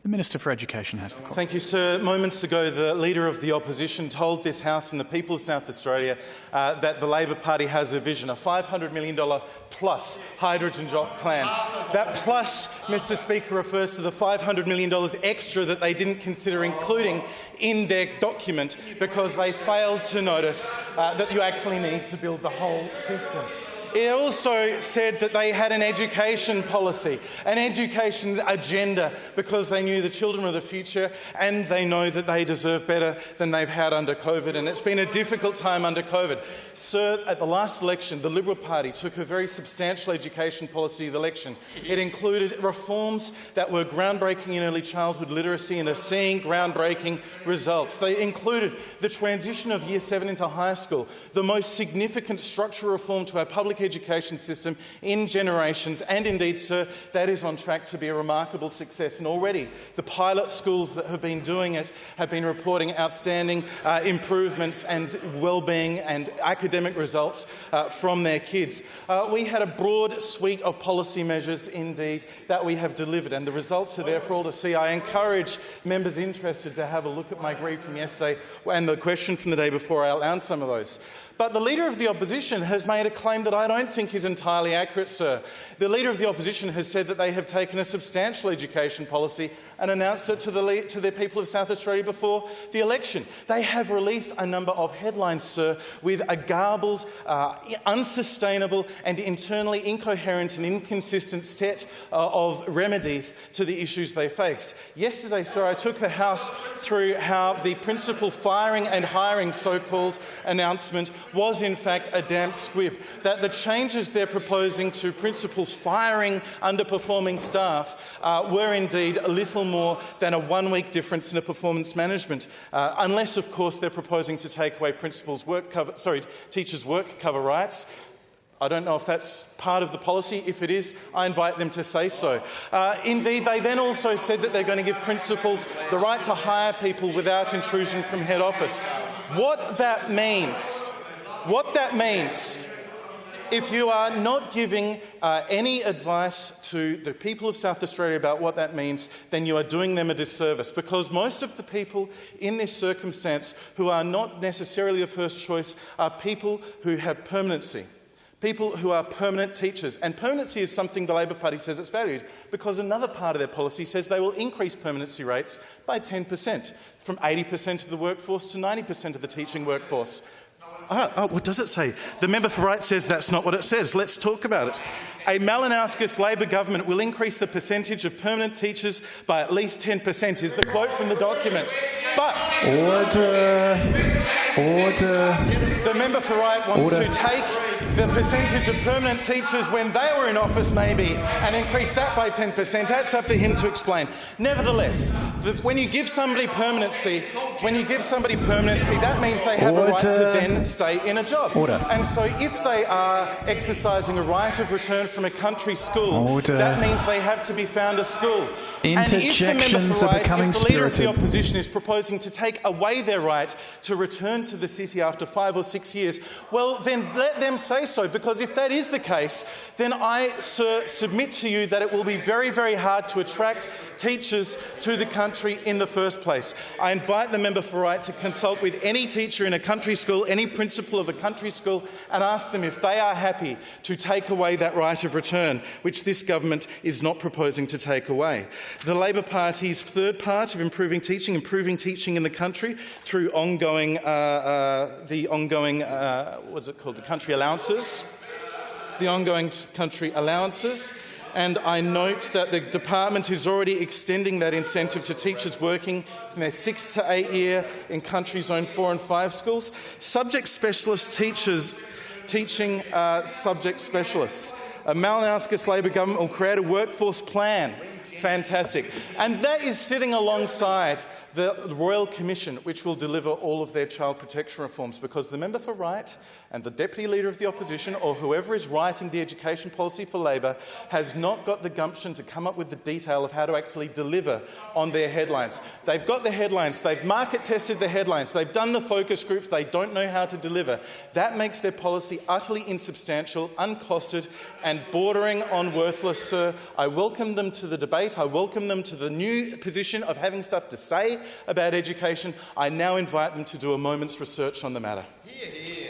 The Minister for Education has the call. Thank you, sir. Moments ago, the Leader of the Opposition told this House and the people of South Australia that the Labor Party has a vision, a $500 million plus hydrogen job plan. That plus, Mr Speaker, refers to the $500 million extra that they didn't consider including in their document because they failed to notice that you actually need to build the whole system. It also said that they had an education policy, an education agenda, because they knew the children were the future and they know that they deserve better than they've had under COVID. And it's been a difficult time under COVID. Sir, at the last election, the Liberal Party took a very substantial education policy to the election. It included reforms that were groundbreaking in early childhood literacy and are seeing groundbreaking results. They included the transition of Year 7 into high school, the most significant structural reform to our public education system in generations, and indeed, sir, that is on track to be a remarkable success. And already the pilot schools that have been doing it have been reporting outstanding improvements and well-being and academic results from their kids. We had a broad suite of policy measures, indeed, that we have delivered, and the results are there for all to see. I encourage members interested to have a look at my brief from yesterday and the question from the day before. I'll outline some of those. But the Leader of the Opposition has made a claim that I don't think is entirely accurate, sir. The Leader of the Opposition has said that they have taken a substantial education policy and announced it to the people of South Australia before the election. They have released a number of headlines, sir, with a garbled, unsustainable and internally incoherent and inconsistent set of remedies to the issues they face. Yesterday, sir, I took the House through how the principal firing and hiring so-called announcement was in fact a damp squib, that the changes they're proposing to principals firing underperforming staff were indeed a little more than a one-week difference in a performance management, unless, of course, they're proposing to take away teachers' work cover rights. I don't know if that's part of the policy. If it is, I invite them to say so. Indeed, they then also said that they're going to give principals the right to hire people without intrusion from head office. What that means, if you are not giving any advice to the people of South Australia about what that means, then you are doing them a disservice, because most of the people in this circumstance who are not necessarily the first choice are people who have permanency. People who are permanent teachers. And permanency is something the Labor Party says it's valued, because another part of their policy says they will increase permanency rates by 10%, from 80% of the workforce to 90% of the teaching workforce. What does it say? The member for Right says that's not what it says. Let's talk about it. A Malinowskis Labor government will increase the percentage of permanent teachers by at least 10%, is the quote from the document. But Order. The member for Right wants to take the percentage of permanent teachers when they were in office, maybe, and increase that by 10%. That's up to him to explain. Nevertheless, when you give somebody permanency, that means they have a right to then stay in a job. And so if they are exercising a right of return from a country school, that means they have to be found a school. Interjections are becoming if the Leader of the spirited. Opposition is proposing to take away their right to return to the city after 5 or 6 years, well, then let them say so, because if that is the case, then I, sir, submit to you that it will be very, very hard to attract teachers to the country in the first place. I invite the member for Right to consult with any teacher in a country school, any principal of a country school, and ask them if they are happy to take away that right of return, which this government is not proposing to take away. The Labor Party's third part of improving teaching in the country through the ongoing country allowances. And I note that the department is already extending that incentive to teachers working in their 6th to 8th year in country zone 4 and 5 schools. Subject specialist teachers teaching subject specialists. A Malinowskis Labor government will create a workforce plan. Fantastic. And that is sitting alongside the Royal Commission, which will deliver all of their child protection reforms, because the member for Right and the Deputy Leader of the Opposition, or whoever is writing the education policy for Labor, has not got the gumption to come up with the detail of how to actually deliver on their headlines. They've got the headlines, they've market-tested the headlines, they've done the focus groups, they don't know how to deliver. That makes their policy utterly insubstantial, uncosted and bordering on worthless, sir. I welcome them to the debate graduates. I welcome them to the new position of having stuff to say about education. I now invite them to do a moment's research on the matter. Hear, hear.